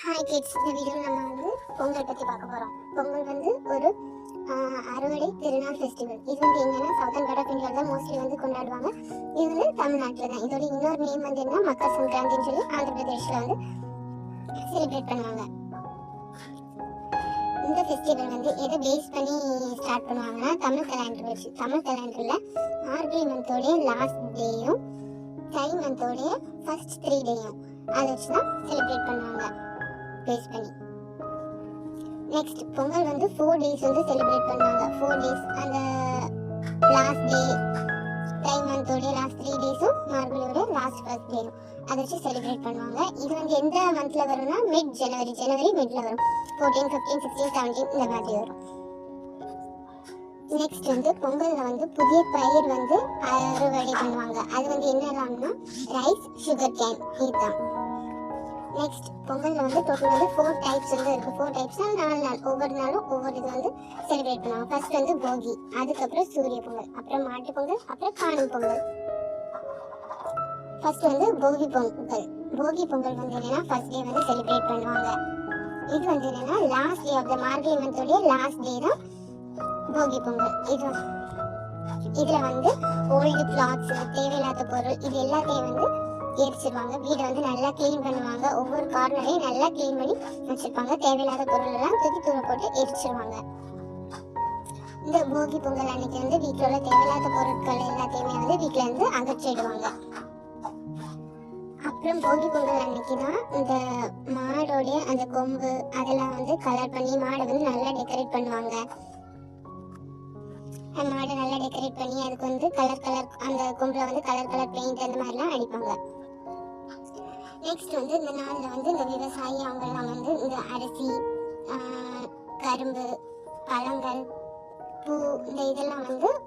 Hi kids, இந்த வீடியோவில் நம்ம பொங்கல் பற்றி பார்க்க போகிறோம். பொங்கல் ஒரு அறுவடை திருநாள் ஃபெஸ்டிவல். இது எங்கன்னா சவுத்தன் பார்ட் ஆஃப் இந்தியாவில் தான் மோஸ்ட்லி கொண்டாடுவாங்க. இது தமிழ்நாட்டில் தான். இதோட இன்னொரு நேம் என்ன மக்கர் சங்கராந்தின்னு சொல்லி ஆந்திர பிரதேஷில் செலிப்ரேட் பண்ணுவாங்க. இந்த ஃபெஸ்டிவல் எதை பேஸ் பண்ணி ஸ்டார்ட் பண்ணுவாங்கன்னா தமிழ் கேலண்டர் வச்சு. தமிழ் கேலண்டரில் மார்கழி மந்தோடைய லாஸ்ட் டேயும் தை மந்தோடைய ஃபர்ஸ்ட் 3 டேயும் அதை வச்சு தான் செலிப்ரேட் பண்ணுவாங்க பேஸ் பண்ணி. நெக்ஸ்ட் பொங்கல் 4 டேஸ் செலிப்ரேட் பண்ணுவாங்க. 4 டேஸ் அந்த லாஸ்ட் டே தை மந்தோட லாஸ்ட் 3 டேஸும் மார்கழியோட லாஸ்ட் ஃபர்ஸ்ட் டேயும் அதை வச்சு செலிப்ரேட் பண்ணுவாங்க. இது எந்த மந்த்ல வரும்னா மிட் ஜனவரி மிட்ல வரும். 14, 15, 16, 17 இந்த மாதிரி வரும். நெக்ஸ்ட் பொங்கல்ல புதிய பயிர் அறுவடை பண்ணுவாங்க. அது என்னலாம்னா ரைஸ், சுகர் கேன் இதுதான். நெக்ஸ்ட் பொங்கல்ல டோட்டல் 4 டைப்ஸ் இருக்கு. 4 டைப்ஸ்னா 4 நாள், ஒவ்வொரு நாளும் ஒவ்வொரு இது செலிப்ரேட் பண்ணுவாங்க. ஃபர்ஸ்ட் போகி, அதுக்கப்புறம் சூரிய பொங்கல், அப்புறம் மாட்டு பொங்கல், அப்புறம் காணும் பொங்கல். ஃபர்ஸ்ட் போகி பொங்கல். போகி பொங்கல் என்னன்னா ஃபர்ஸ்ட் டே செலிப்ரேட் பண்ணுவாங்க. இது என்னன்னா last day of the Margazhi மந்தோட லாஸ்ட் டே தான் போகி பொங்கல். இதுல ஓல்டு கிளாத்ஸ், தேவையில்லாத பொருள் இது எல்லாத்தையும் எரிச்சிருவாங்க. வீடை நல்லா கிளீன் பண்ணுவாங்க. ஒவ்வொரு கார்னரையும் நல்லா கிளீன் பண்ணி வச்சிருப்பாங்க. தேவையில்லாத பொருள் எல்லாம் தூக்கி தூர போட்டு எரிச்சிருவாங்க. இந்த போகி பொங்கல் அன்னைக்கு வீட்டுல உள்ள தேவையில்லாத பொருட்கள் எல்லாத்தையுமே வீட்டுல அகற்றிடுவாங்க. அப்புறம் போகி பொங்கல் அன்னைக்கு தான் இந்த மாடோடைய அந்த கொம்பு அதெல்லாம் கலர் பண்ணி மாடை நல்லா டெக்கரேட் பண்ணுவாங்க. மாடை நல்லா டெக்கரேட் பண்ணி அதுக்கு கலர் அந்த கொம்புல கலர் பெயிண்ட் அந்த மாதிரிலாம் அடிப்பாங்க. நெக்ஸ்ட் இந்த நாள்ல இந்த விவசாயி அவங்கெல்லாம் இந்த அரிசி, கரும்பு, பழங்கள், பூ இந்த இதெல்லாம்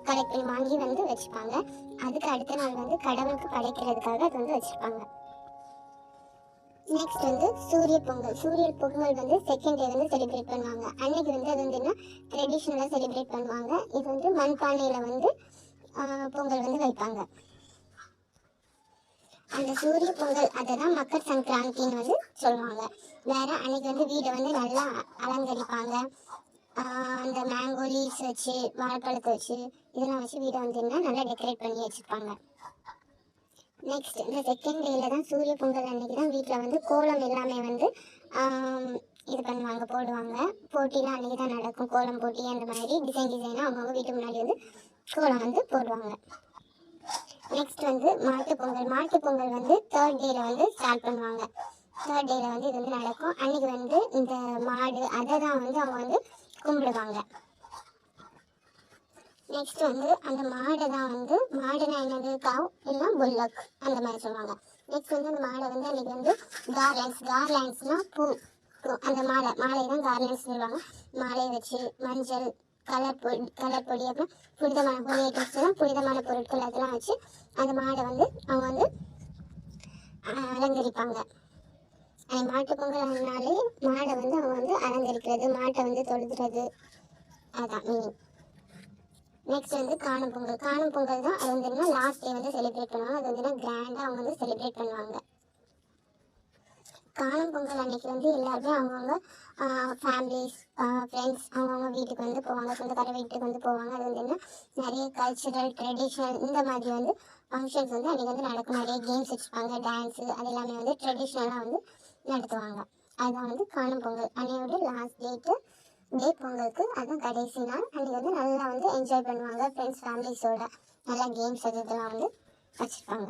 கலெக்ட் பண்ணி வாங்கி வச்சுப்பாங்க. அதுக்கு அடுத்த நாள் கடவுளுக்கு படைக்கிறதுக்காக அது வச்சிருப்பாங்க. நெக்ஸ்ட் சூரிய பொங்கல். சூரிய பொங்கல் செகண்ட் டே செலிப்ரேட் பண்ணுவாங்க. அன்னைக்கு அது என்ன ட்ரெடிஷ்னலா செலிப்ரேட் பண்ணுவாங்க. இது மண்பானையில பொங்கல் வைப்பாங்க. அந்த சூரிய பொங்கல் அதை தான் மக்கர் சங்கராந்தின்னு சொல்லுவாங்க. வேற அன்னைக்கு வீடை நல்லா அலங்கரிப்பாங்க. அந்த மேங்கோ லீவ்ஸ் வச்சு, வாழைப்பழத்தை வச்சு இதெல்லாம் வச்சு வீடை நல்லா டெக்கரேட் பண்ணி வச்சுருப்பாங்க. நெக்ஸ்ட் இந்த செகண்ட் டேல தான் சூரிய பொங்கல் அன்னைக்கு தான் வீட்டில் கோலம் எல்லாமே இது பண்ணுவாங்க, போடுவாங்க. போட்டிலாம் அன்னைக்கு தான் நடக்கும். கோலம் போட்டி அந்த மாதிரி டிசைனாக அவங்கவுங்க வீட்டு முன்னாடி கோலம் போடுவாங்க. நெக்ஸ்ட் மாட்டு பொங்கல். மாட்டு பொங்கல் தேர்ட் டேல ஸ்டார்ட் பண்ணுவாங்க. தேர்ட் டேல இது நடக்கும். அன்னைக்கு இந்த மாடு அதை தான் அவங்க கும்பிடுவாங்க. நெக்ஸ்ட் அந்த மாடை தான் மாடுனா என்னது கவ் இல்லைன்னா புல்லக் அந்த மாதிரி சொல்லுவாங்க. நெக்ஸ்ட் அந்த மாடை அன்னைக்கு கார்லாண்ட்ஸ்னா பூ, அந்த மாலை தான் கார்லாண்ட்ஸ் சொல்லுவாங்க. மாலையை வச்சு மஞ்சள் கலர் பொடி அப்புறம் புனிதமான புனிதமான பொருட்கள் அதெல்லாம் வச்சு அந்த மாடை அவங்க அலங்கரிப்பாங்க. மாட்டு பொங்கல்னாலே மாடை அவங்க அலங்கரிக்கிறது, மாட்டை தொழுதுறது அதான் மீனிங். நெக்ஸ்ட் காணும் பொங்கல். காணும் பொங்கல் தான் அது லாஸ்ட் டே செலிப்ரேட் பண்ணுவாங்க. அது கிராண்டாக அவங்க செலிப்ரேட் பண்ணுவாங்க. காணும் பொங்கல் அன்னைக்கு எல்லாருமே அவங்கவுங்க ஃபேமிலிஸ், ஃப்ரெண்ட்ஸ் அவங்கவுங்க வீட்டுக்கு போவாங்க, சொந்தக்கார வீட்டுக்கு போவாங்க. அது நிறைய கல்ச்சுரல் ட்ரெடிஷ்னல் இந்த மாதிரி ஃபங்க்ஷன்ஸ் அன்றைக்கி நடக்கும். நிறைய கேம்ஸ் வச்சுருப்பாங்க, டான்ஸு அது எல்லாமே ட்ரெடிஷ்னலாக நடத்துவாங்க. அதுதான் காணும் பொங்கல். அன்னையோட லாஸ்ட் டே பொங்கலுக்கு அதுதான் கடைசி நாள். அன்றைக்கி நல்லா என்ஜாய் பண்ணுவாங்க ஃப்ரெண்ட்ஸ் ஃபேமிலிஸோட. நல்லா கேம்ஸ் அது இதெல்லாம் வச்சுருப்பாங்க.